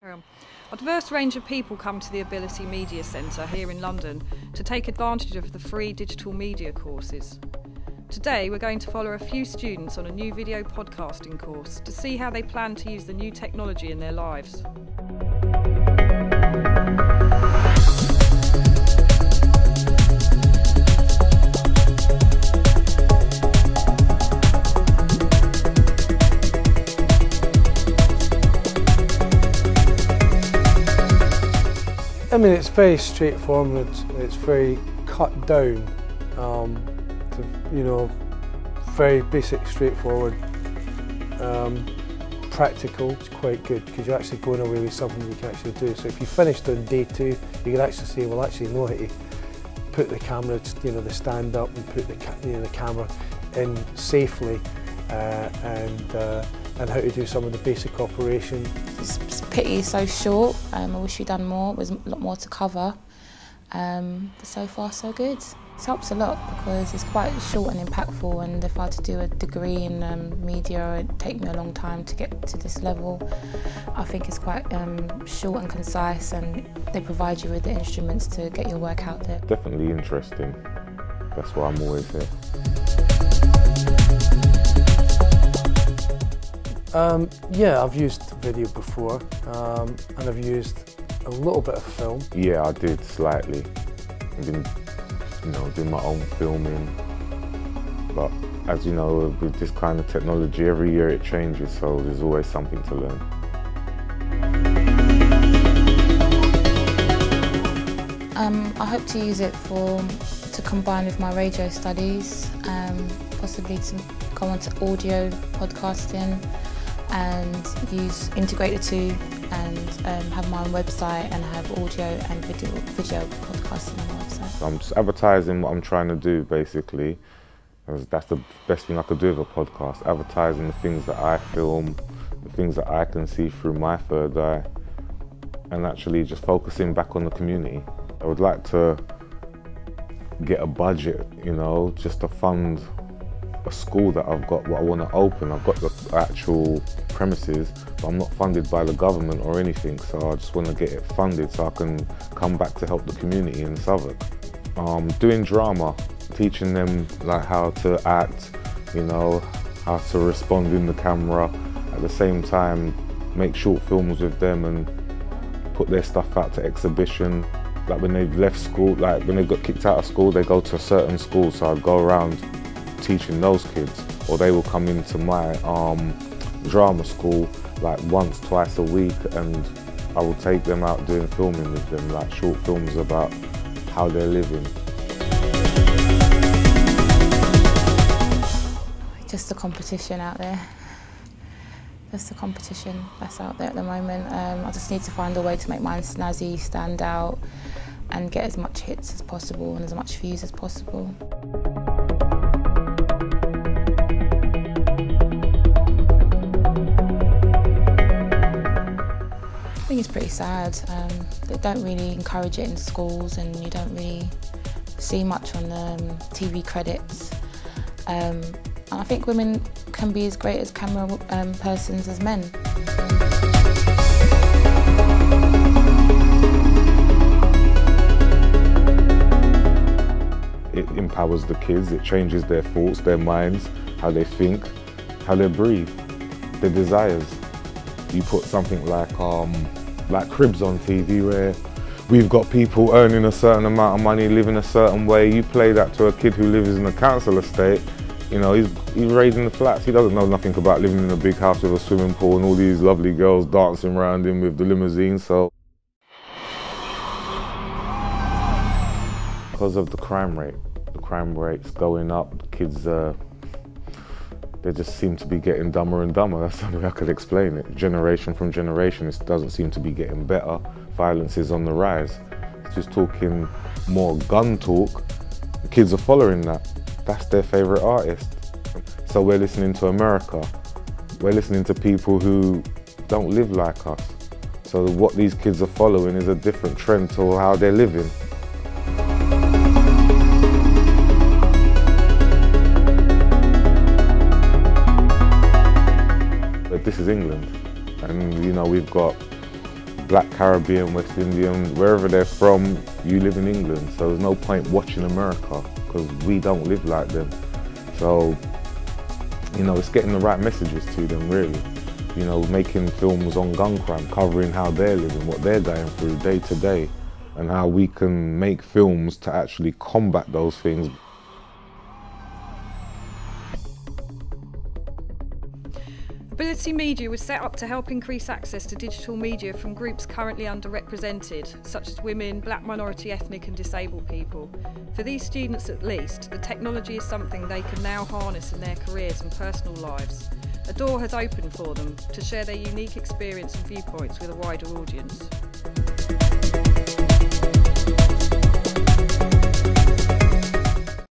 A diverse range of people come to the Ability Media Centre here in London to take advantage of the free digital media courses. Today we're going to follow a few students on a new video podcasting course to see how they plan to use the new technology in their lives. I mean, it's very straightforward, it's very cut down to, very basic, straightforward, practical. It's quite good because you're actually going away with something you can actually do. So if you finished on day 2, you can actually say, well, actually know how to put the camera, the stand up and put the camera in safely and how to do some of the basic operation. It's pity it's so short. I wish we'd done more. There's a lot more to cover. But so far so good. It helps a lot because it's quite short and impactful, and if I had to do a degree in media, it'd take me a long time to get to this level. I think it's quite short and concise, and they provide you with the instruments to get your work out there. Definitely interesting. That's why I'm always here. Yeah, I've used video before, and I've used a little bit of film. Yeah, I did slightly. I've been, doing my own filming. But as you know, with this kind of technology, every year it changes, so there's always something to learn. I hope to use it to combine with my radio studies, possibly to go on to audio podcasting, and integrate the two, and have my own website and have audio and video podcasting on my website. I'm just advertising what I'm trying to do, basically. That's the best thing I could do with a podcast, advertising the things that I film, the things that I can see through my third eye, and actually just focusing back on the community. I would like to get a budget, just to fund a school that I've got, what I want to open. I've got the actual premises, but I'm not funded by the government or anything, so I just want to get it funded so I can come back to help the community in Southwark. Doing drama, teaching them like how to act, how to respond in the camera, at the same time make short films with them and put their stuff out to exhibition. Like when they've left school, like when they got kicked out of school, they go to a certain school, so I'd go around teaching those kids, or they will come into my drama school like once, twice a week, and I will take them out doing filming with them, like short films about how they're living. Just the competition out there. Just the competition that's out there at the moment. I just need to find a way to make mine snazzy, stand out, and get as much hits as possible and as much views as possible. I think it's pretty sad. They don't really encourage it in schools, and you don't really see much on TV credits. And I think women can be as great as camera persons as men. It empowers the kids, it changes their thoughts, their minds, how they think, how they breathe, their desires. You put something like Cribs on TV where we've got people earning a certain amount of money, living a certain way. You play that to a kid who lives in a council estate, he's raising the flats. He doesn't know nothing about living in a big house with a swimming pool and all these lovely girls dancing around him with the limousine. So, because of the crime rate's going up, kids they just seem to be getting dumber and dumber. That's the only way I could explain it. Generation from generation, it doesn't seem to be getting better. Violence is on the rise. It's just talking more gun talk. The kids are following that. That's their favourite artist. So we're listening to America. We're listening to people who don't live like us. So what these kids are following is a different trend to how they're living. This is England, and we've got Black Caribbean, West Indian, wherever they're from, you live in England. So there's no point watching America because we don't live like them. So, you know, it's getting the right messages to them really. You know, making films on gun crime, covering how they're living, what they're going through day to day, and how we can make films to actually combat those things. Ability Media was set up to help increase access to digital media from groups currently underrepresented, such as women, black, minority, ethnic and disabled people. For these students at least, the technology is something they can now harness in their careers and personal lives. A door has opened for them to share their unique experience and viewpoints with a wider audience.